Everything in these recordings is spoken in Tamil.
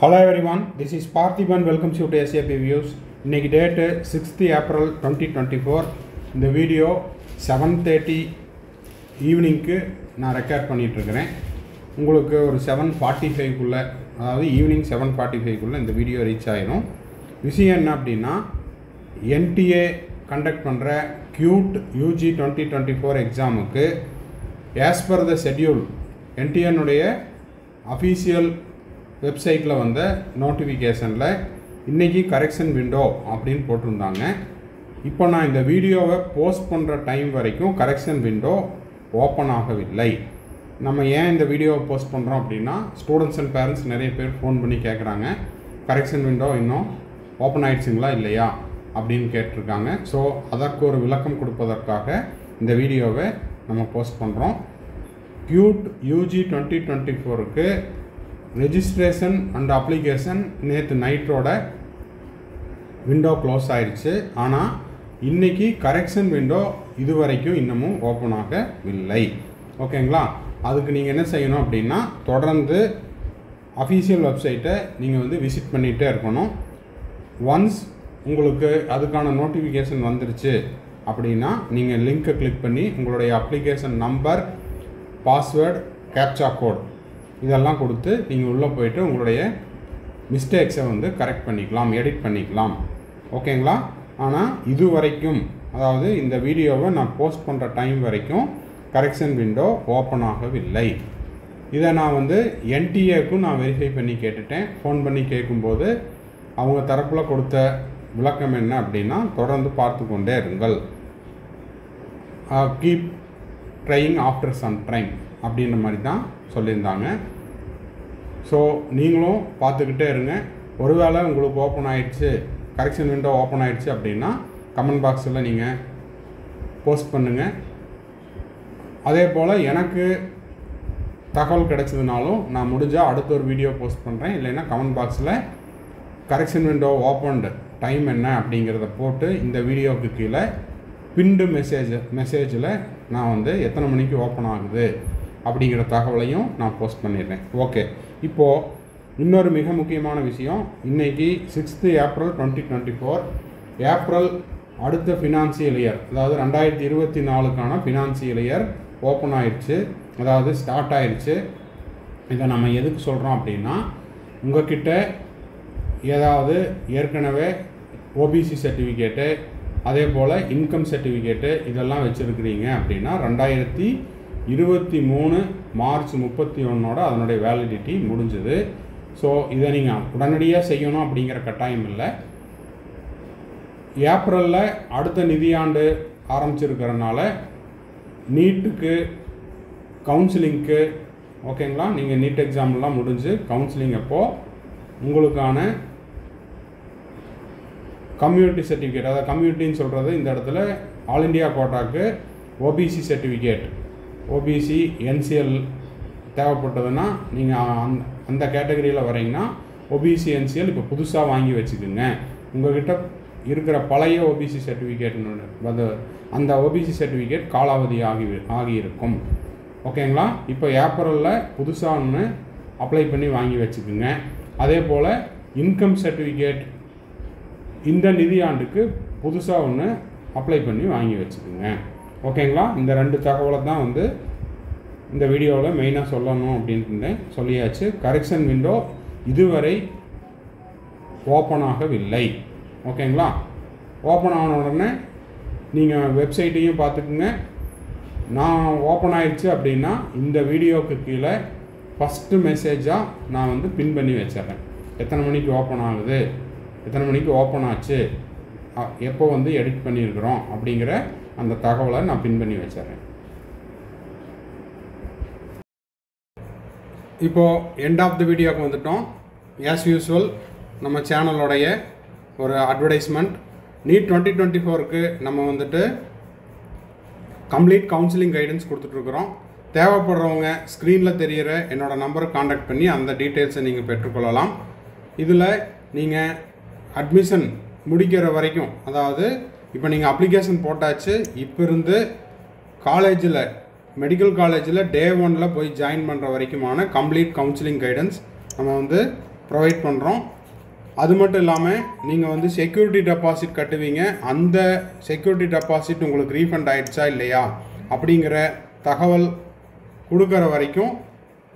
Hello everyone, this is Parthiban. Welcome to SAP Views. இன்னைக்கு டேட்டு 6th April 2024. இந்த வீடியோ 7:30 ஈவினிங்க்கு நான் ரெக்கார்ட் பண்ணிகிட்ருக்கிறேன். உங்களுக்கு ஒரு 7:45குள்ளே, அதாவது ஈவினிங் 7:45குள்ளே இந்த வீடியோ ரீச் ஆகிடும். விஷயம் என்ன அப்படின்னா, NTA கண்டக்ட் பண்ணுற QUT UG 2024 எக்ஸாமுக்கு ஆஸ் பர் த ஷெட்யூல் NTAனுடைய அஃபீஷியல் வெப்சைட்டில் வந்த நோட்டிஃபிகேஷனில் இன்றைக்கி கரெக்ஷன் விண்டோ அப்படின்னு போட்டிருந்தாங்க. இப்போ நான் இந்த வீடியோவை போஸ்ட் பண்ணுற டைம் வரைக்கும் கரெக்ஷன் விண்டோ ஓப்பன் ஆகவில்லை. நம்ம ஏன் இந்த வீடியோவை போஸ்ட் பண்ணுறோம் அப்படின்னா, ஸ்டூடெண்ட்ஸ் அண்ட் பேரண்ட்ஸ் நிறைய பேர் ஃபோன் பண்ணி கேட்குறாங்க, கரெக்ஷன் விண்டோ இன்னும் ஓப்பன் ஆகிடுச்சிங்களா இல்லையா அப்படின்னு கேட்டிருக்காங்க. ஸோ அதற்கு ஒரு விளக்கம் கொடுப்பதற்காக இந்த வீடியோவை நம்ம போஸ்ட் பண்ணுறோம். QUT UG 2024க்கு ரெஜிஸ்ட்ரேஷன் அண்ட் அப்ளிகேஷன் நேற்று நைட்டோட விண்டோ க்ளோஸ் ஆயிடுச்சு. ஆனால் இன்றைக்கி கரெக்ஷன் விண்டோ இது வரைக்கும் இன்னமும் ஓப்பன் ஆகவில்லை. ஓகேங்களா? அதுக்கு நீங்கள் என்ன செய்யணும் அப்படின்னா, தொடர்ந்து அஃபீஷியல் வெப்சைட்டை நீங்கள் விசிட் பண்ணிகிட்டே இருக்கணும். ஒன்ஸ் உங்களுக்கு அதுக்கான நோட்டிஃபிகேஷன் வந்துருச்சு அப்படின்னா நீங்கள் லிங்க்கை கிளிக் பண்ணி உங்களுடைய application number, password, captcha code இதெல்லாம் கொடுத்து நீங்கள் உள்ளே போய்ட்டு உங்களுடைய மிஸ்டேக்ஸை கரெக்ட் பண்ணிக்கலாம், எடிட் பண்ணிக்கலாம். ஓகேங்களா? ஆனால் இது வரைக்கும், அதாவது இந்த வீடியோவை நான் போஸ்ட் பண்ணுற டைம் வரைக்கும் கரெக்ஷன் விண்டோ ஓப்பன் ஆகவில்லை. இதை நான் NTAக்கும் நான் வெரிஃபை பண்ணி கேட்டுட்டேன். ஃபோன் பண்ணி கேட்கும்போது அவங்க தரப்பில் கொடுத்த விளக்கம் என்ன அப்படின்னா, தொடர்ந்து பார்த்து கொண்டே இருங்கள், keep trying after some time அப்படின்ற மாதிரி தான் சொல்லியிருந்தாங்க. ஸோ நீங்களும் பார்த்துக்கிட்டே இருங்க. ஒருவேளை உங்களுக்கு ஓப்பன் ஆகிடுச்சு, கரெக்ஷன் விண்டோ ஓப்பன் ஆகிடுச்சு அப்படின்னா கமெண்ட் பாக்ஸில் நீங்கள் போஸ்ட் பண்ணுங்கள். அதே போல் எனக்கு தகவல் கிடைச்சதுனாலும் நான் முடிஞ்சால் அடுத்த ஒரு வீடியோ போஸ்ட் பண்ணுறேன். இல்லைன்னா கமெண்ட் பாக்ஸில் கரெக்ஷன் விண்டோ ஓப்பன்டு டைம் என்ன அப்படிங்கிறத போட்டு இந்த வீடியோவுக்கு கீழே பின்டு மெசேஜில் நான் எத்தனை மணிக்கு ஓப்பன் ஆகுது அப்படிங்கிற தகவலையும் நான் போஸ்ட் பண்ணிடுறேன். ஓகே, இப்போது இன்னொரு மிக முக்கியமான விஷயம். இன்றைக்கி 6th April 2024, ஏப்ரல் அடுத்த ஃபினான்சியல் இயர், அதாவது 2024க்கான ஃபினான்சியல் இயர் ஓப்பன் ஆகிடுச்சு, அதாவது ஸ்டார்ட் ஆகிடுச்சு. இதை நம்ம எதுக்கு சொல்கிறோம் அப்படின்னா, உங்கள்கிட்ட ஏதாவது ஏற்கனவே OBC சர்டிஃபிகேட்டு, அதே போல் இன்கம் சர்டிஃபிகேட்டு இதெல்லாம் வச்சுருக்கிறீங்க அப்படின்னா 2023 மார்ச் 31 அதனுடைய வேலிடிட்டி முடிஞ்சுது. ஸோ இதை நீங்கள் உடனடியாக செய்யணும் அப்படிங்கிற கட்டாயம் இல்லை. ஏப்ரலில் அடுத்த நிதியாண்டு ஆரம்பிச்சிருக்கிறனால நீட்டுக்கு கவுன்சிலிங்க்கு, ஓகேங்களா, நீங்கள் நீட் எக்ஸாம்லாம் முடிஞ்சு கவுன்சிலிங் அப்போது உங்களுக்கான கம்யூனிட்டி சர்டிஃபிகேட், அதாவது கம்யூனிட்டின்னு சொல்கிறது இந்த இடத்துல ஆல் இண்டியா கோட்டாக்கு OBC சர்டிஃபிகேட், OBC NCL தேவைப்பட்டதுன்னா நீங்கள் அந்த கேட்டகரியில் வரீங்கன்னா OBC NCL இப்போ புதுசாக வாங்கி வச்சுக்கோங்க. உங்கள்கிட்ட இருக்கிற பழைய OBC சர்டிஃபிகேட் அந்த OBC சர்டிஃபிகேட் காலாவதி ஆகியிருக்கும். ஓகேங்களா? இப்போ ஏப்ரலில் புதுசாக ஒன்று அப்ளை பண்ணி வாங்கி வச்சுக்கோங்க. அதே போல் இன்கம் சர்டிஃபிகேட் இந்த நிதியாண்டுக்கு புதுசாக ஒன்று அப்ளை பண்ணி வாங்கி வச்சுக்கோங்க. ஓகேங்களா? இந்த 2 தகவலை தான் இந்த வீடியோவில் மெயினாக சொல்லணும் அப்படின்ட்டு சொல்லியாச்சு. கரெக்ஷன் விண்டோ இதுவரை ஓப்பன் ஆகவில்லை. ஓகேங்களா? ஓப்பன் ஆன உடனே நீங்கள் வெப்சைட்டையும் பார்த்துக்குங்க. நான் ஓப்பன் ஆகிடுச்சு அப்படின்னா இந்த வீடியோவுக்கு கீழே ஃபஸ்ட்டு மெசேஜாக நான் பின் பண்ணி வச்சிட்றேன். எத்தனை மணிக்கு ஓப்பன் ஆகுது, எத்தனை மணிக்கு ஓப்பன் ஆச்சு, எப்போ எடிட் பண்ணியிருக்கிறோம் அப்படிங்கிற அந்த தகவலை நான் பின் பண்ணி வச்சிட்றேன். இப்போது எண்ட் ஆஃப் த வீடியோவுக்கு வந்துட்டோம். ஆஸ் யூஸ்வல் நம்ம சேனலோடைய ஒரு அட்வர்டைஸ்மெண்ட். நீட் 2024க்கு நம்ம கம்ப்ளீட் கவுன்சிலிங் கைடன்ஸ் கொடுத்துட்ருக்குறோம். தேவைப்படுறவங்க ஸ்க்ரீனில் தெரிகிற என்னோடய நம்பரை காண்டாக்ட் பண்ணி அந்த டீட்டெயில்ஸை நீங்கள் பெற்றுக்கொள்ளலாம். இதில் நீங்கள் அட்மிஷன் முடிக்கிற வரைக்கும், அதாவது இப்போ நீங்கள் அப்ளிகேஷன் போட்டாச்சு, இப்போ இருந்து காலேஜில், மெடிக்கல் காலேஜில் Day 1 போய் ஜாயின் பண்ணுற வரைக்குமான கம்ப்ளீட் கவுன்சிலிங் கைடன்ஸ் நம்ம ப்ரொவைட் பண்ணுறோம். அது மட்டும் இல்லாமல் நீங்கள் வந்து செக்யூரிட்டி டெபாசிட் கட்டுவீங்க, அந்த செக்யூரிட்டி டெபாசிட் உங்களுக்கு ரீஃபண்ட் ஆகிடுச்சா இல்லையா அப்படிங்கிற தகவல் கொடுக்குற வரைக்கும்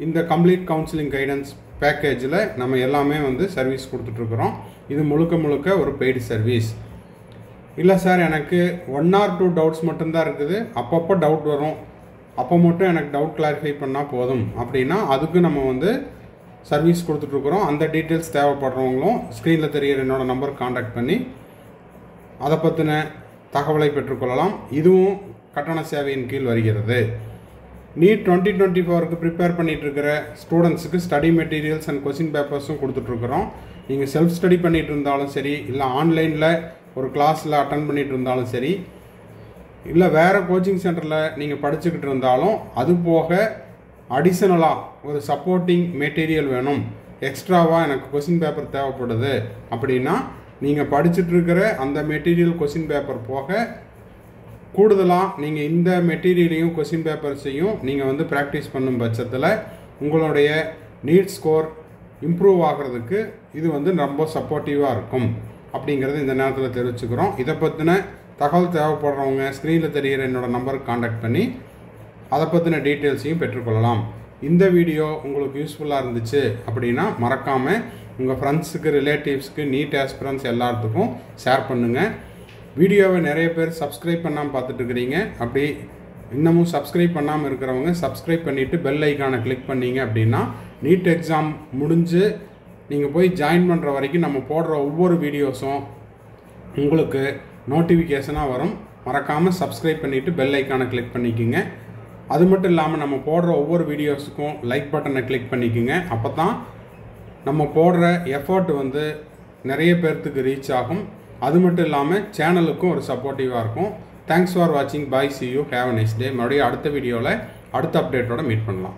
இந்த கம்ப்ளீட் கவுன்சிலிங் கைடன்ஸ் பேக்கேஜில் நம்ம எல்லாமே வந்து சர்வீஸ் கொடுத்துட்ருக்குறோம். இது முழுக்க முழுக்க ஒரு பெய்டு சர்வீஸ். இல்லை சார், எனக்கு 1 or 2 டவுட்ஸ் மட்டும்தான் இருக்குது, அப்பப்போ டவுட் வரும், அப்போ மட்டும் எனக்கு டவுட் கிளாரிஃபை பண்ணால் போதும் அப்படின்னா அதுக்கு நம்ம வந்து சர்வீஸ் கொடுத்துட்ருக்குறோம். அந்த டீட்டெயில்ஸ் தேவைப்படுறவங்களும் ஸ்க்ரீனில் தெரிகிற என்னோடய நம்பர் காண்டாக்ட் பண்ணி அதை பற்றின தகவலை பெற்றுக்கொள்ளலாம். இதுவும் கட்டண சேவையின் கீழ் வருகிறது. நீட் 2024க்கு ப்ரிப்பேர் பண்ணிகிட்ருக்கிற ஸ்டூடெண்ட்ஸுக்கு ஸ்டடி மெட்டீரியல்ஸ் அண்ட் கொஸ்டின் பேப்பர்ஸும் கொடுத்துட்ருக்குறோம். நீங்கள் செல்ஃப் ஸ்டடி பண்ணிகிட்டு இருந்தாலும் சரி, இல்லை ஆன்லைனில் ஒரு கிளாஸில் அட்டன் பண்ணிகிட்டு இருந்தாலும் சரி, இல்லை வேறு கோச்சிங் சென்டரில் நீங்கள் படிச்சுக்கிட்டு இருந்தாலும், அது போக அடிஷ்னலாக ஒரு சப்போர்ட்டிங் மெட்டீரியல் வேணும், எக்ஸ்ட்ராவாக எனக்கு கொஸ்டின் பேப்பர் தேவைப்படுது அப்படின்னா நீங்கள் படிச்சுட்ருக்கிற அந்த மெட்டீரியல் கொஸ்டின் பேப்பர் போக கூடுதலாக நீங்கள் இந்த மெட்டீரியலையும் கொஸ்டின் பேப்பர்ஸையும் நீங்கள் வந்து ப்ராக்டிஸ் பண்ணும் பட்சத்தில் உங்களுடைய நீட் ஸ்கோர் இம்ப்ரூவ் ஆகிறதுக்கு இது வந்து ரொம்ப சப்போர்ட்டிவாக இருக்கும் அப்படிங்கிறது இந்த நேரத்தில் தெரிவிச்சுக்கிறோம். இதை பற்றின தகவல் தேவைப்படுறவங்க ஸ்க்ரீனில் தெரிகிற என்னோடய நம்பருக்கு காண்டாக்ட் பண்ணி அதை பற்றின டீட்டெயில்ஸையும் பெற்றுக்கொள்ளலாம். இந்த வீடியோ உங்களுக்கு யூஸ்ஃபுல்லாக இருந்துச்சு அப்படின்னா மறக்காமல் உங்கள் ஃப்ரெண்ட்ஸுக்கு, ரிலேட்டிவ்ஸ்க்கு, நீட் ஆஸ்பிரன்ஸ் எல்லாத்துக்கும் ஷேர் பண்ணுங்கள். வீடியோவை நிறைய பேர் சப்ஸ்கிரைப் பண்ணாமல் பார்த்துட்ருக்கிறீங்க. அப்படி இன்னமும் சப்ஸ்கிரைப் பண்ணாமல் இருக்கிறவங்க சப்ஸ்கிரைப் பண்ணிவிட்டு பெல் ஐக்கானை கிளிக் பண்ணிங்க அப்படின்னா நீட் எக்ஸாம் முடிஞ்சு நீங்கள் போய் ஜாயின் பண்ணுற வரைக்கும் நம்ம போடுற ஒவ்வொரு வீடியோஸும் உங்களுக்கு நோட்டிஃபிகேஷனாக வரும். மறக்காமல் சப்ஸ்கிரைப் பண்ணிவிட்டு பெல் ஐக்கானை கிளிக் பண்ணிக்கோங்க. அது மட்டும் இல்லாமல் நம்ம போடுற ஒவ்வொரு வீடியோஸுக்கும் லைக் பட்டனை கிளிக் பண்ணிக்கோங்க. அப்போ தான் நம்ம போடுற எஃபர்ட் வந்து நிறைய பேர்த்துக்கு ரீச் ஆகும். அது மட்டும் இல்லாமல் சேனலுக்கும் ஒரு சப்போர்ட்டிவாக இருக்கும். தேங்க்ஸ் ஃபார் வாட்சிங். பாய், see you, have a nice day. மறுபடியும் அடுத்த வீடியோவில் அடுத்த அப்டேட்டோட மீட் பண்ணலாம்.